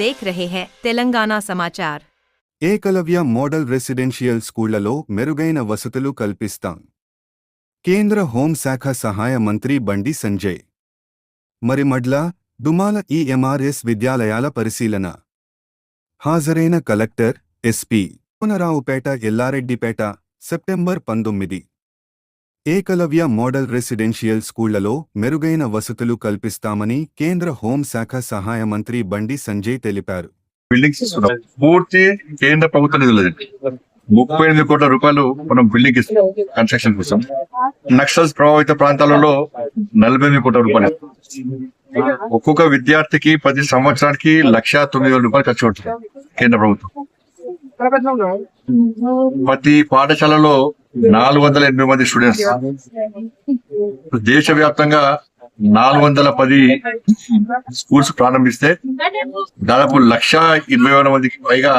देख रहे हैं तेलंगाना समाचार। ఏకలవ్య మోడల్ రెసిడెన్షియల్ స్కూళ్లలో మెరుగైన వసతులు కల్పిస్తాం. కేంద్ర హోంశాఖ సహాయ మంత్రి బండి సంజయ్ మరిమడ్ల దుమాల ఈఎంఆర్ఎస్ విద్యాలయాల పరిశీలన. హాజరైన collector, SP Konaraopeta, Yellareddypeta September 19. Eklavya model residential స్కూళ్లలో మెరుగైన వసతులు కల్పిస్తామని కేంద్ర హోంశాఖ సహాయ మంత్రి బండి సంజయ్ తెలిపారు. బిల్డింగ్స్ ఇస్తున్నాం. పూర్తి కేంద్ర ప్రభుత్వ నిధులు 38 కోట్ల రూపాయలు మనం బిల్డింగ్ కన్స్ట్రక్షన్ కోసం. నక్సల్స్ ప్రభావిత ప్రాంతాలలో 48 కోట్ల రూపాయలు. ఒక్కొక్క విద్యార్థికి 10 సంవత్సరానికి 1,09,000 రూపాయలు ఖర్చు అవుతుంది కేంద్ర ప్రభుత్వం. ప్రతి పాఠశాలలో 480 మంది స్టూడెంట్స్. దేశవ్యాప్తంగా 410 స్కూల్స్ ప్రారంభిస్తే దాదాపు 1,20,000 మందికి పైగా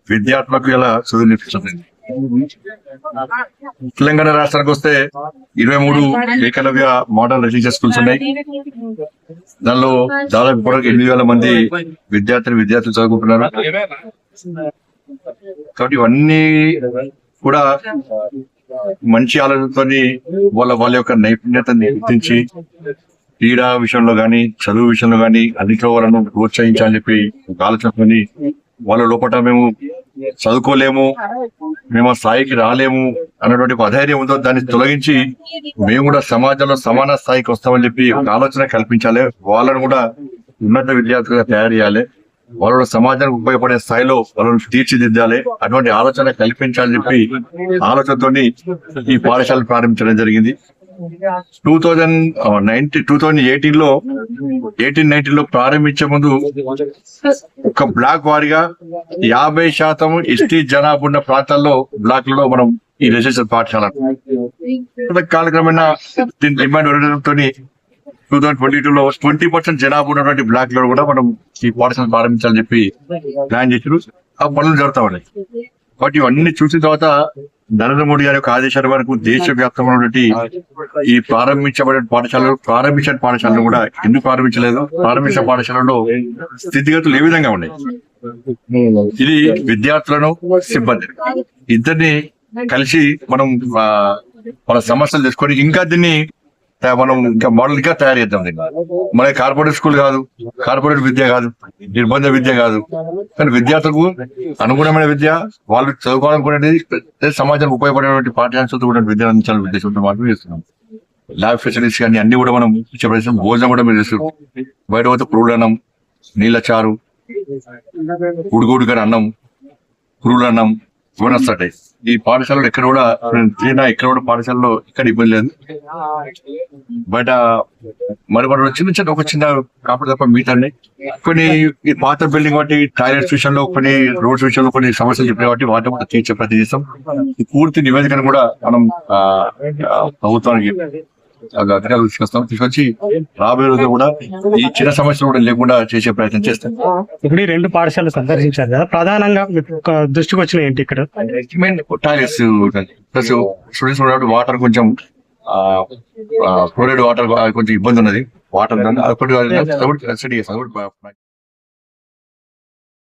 విద్యార్థులకు ఇలా చదువు నేర్పిస్తుంది. తెలంగాణ రాష్ట్రానికి వస్తే 23 ఏకలవ్య మోడల్ రెసిడెన్షియల్ స్కూల్స్ ఉన్నాయి. దానిలో దాదాపు 8,000 మంది విద్యార్థులు చదువుకుంటున్నారు. కాబట్టి ఇవన్నీ కూడా మంచి ఆలోచనతో వాళ్ళ యొక్క నైపుణ్యతని గుర్తించి క్రీడా విషయంలో గాని, చదువు విషయంలో గాని అన్నింటిలో వాళ్ళను ప్రోత్సహించాలని చెప్పి ఒక ఆలోచనతోని వాళ్ళ లోపల మేము చదువుకోలేము, మేము ఆ స్థాయికి రాలేము అన్నటువంటి ఒక అధైర్యం ఉందో దాన్ని తొలగించి మేము కూడా సమాజంలో సమాన స్థాయికి వస్తామని చెప్పి ఒక ఆలోచన కల్పించాలి. వాళ్ళను కూడా ఉన్నత విద్యార్థులుగా తయారు చేయాలి. వాళ్ళ సమాజానికి ఉపయోగపడే స్థాయిలో వాళ్ళని తీర్చిదిద్దాలి. అటువంటి ఆలోచన కల్పించాలని చెప్పి ఆలోచనతోని ఈ పాఠశాలను ప్రారంభించడం జరిగింది. 2018లో ప్రారంభించే ముందు ఒక బ్లాక్ వారిగా 50% ఎస్టీ జనాభా ఉన్న ప్రాంతాల్లో బ్లాక్లలో మనం ఈ రెసిడెన్షియల్ పాఠశాల కాలక్రమేణా దీని డిమాండ్ ఉండడంతో 2022లో 20% జనాభా ఉన్నటువంటి బ్లాక్ లో కూడా మనం ఈ పాఠశాల ప్రారంభించాలని చెప్పి ప్లాన్ చేశారు. ఆ పనులు జరుగుతా ఉన్నాయి. బట్ ఇవన్నీ చూసిన తర్వాత నరేంద్ర మోడీ గారి యొక్క ఆదేశాల వరకు దేశవ్యాప్తంగా ఉన్నటువంటి ఈ ప్రారంభించిన పాఠశాలను కూడా ఎందుకు ప్రారంభించలేదు, ప్రారంభించిన పాఠశాలలో స్థితిగతులు ఏ విధంగా ఉన్నాయి, ఇది విద్యార్థులను సిబ్బంది ఇద్దరిని కలిసి మనం వాళ్ళ సమస్యలు తీసుకొని ఇంకా దీన్ని మనం ఇంకా మోడల్ గా తయారు చేద్దాం. మన కార్పొరేట్ స్కూల్ కాదు, కార్పొరేట్ విద్య కాదు, నిర్బంధ విద్య కాదు, కానీ విద్యార్థులకు అనుగుణమైన విద్య, వాళ్ళు చదువుకోవాలనుకునేది సమాజానికి ఉపయోగపడేటువంటి పాఠ్యాంశాలతో కూడా విద్య అందించాలని ఉద్దేశంతో మాత్రమే చేస్తున్నాం. ల్యాబ్ ఫెసిలిటీస్ కానీ అన్ని కూడా మనం ప్రదేశం భోజనం కూడా మీరు చేస్తున్నాం. బయట పోతే పురుగులన్నం, నీళ్ళ చారు, ఉడుగుడుగా అన్నం, పురుగులన్నం ఇవన్నీ వస్తాయి. ఈ పాఠశాలలో ఎక్కడ కూడా పాఠశాలలో ఇక్కడ ఇబ్బంది లేదు. బయట మరి ఒక చిన్న కాపాడు తప్ప మిగతా కొన్ని ఈ పాత బిల్డింగ్ బట్టి టాయిలెట్స్ విషయంలో, కొన్ని రోడ్స్ విషయంలో కొన్ని సమస్యలు చెప్పిన బట్టి వాటిని కూడా తీర్చే ప్రతి చేస్తాం. ఈ పూర్తి నివేదికను కూడా మనం ప్రభుత్వానికి అధికారులు తీసుకొచ్చి రాబోయే రోజుల్లో కూడా ఈ చిన్న సమస్యలు కూడా లేకుండా చేసే ప్రయత్నం చేస్తాం. ఇప్పుడు 2 పాఠశాలలు సందర్శించారు కదా, ప్రధానంగా దృష్టికి వచ్చిన ఏంటి ఇక్కడ? టాయిలెట్స్ ప్లస్ స్టూడెంట్స్ వాటర్ కొంచెం ఫ్లోరైడ్ వాటర్ కొంచెం ఇబ్బంది ఉన్నది. వాటర్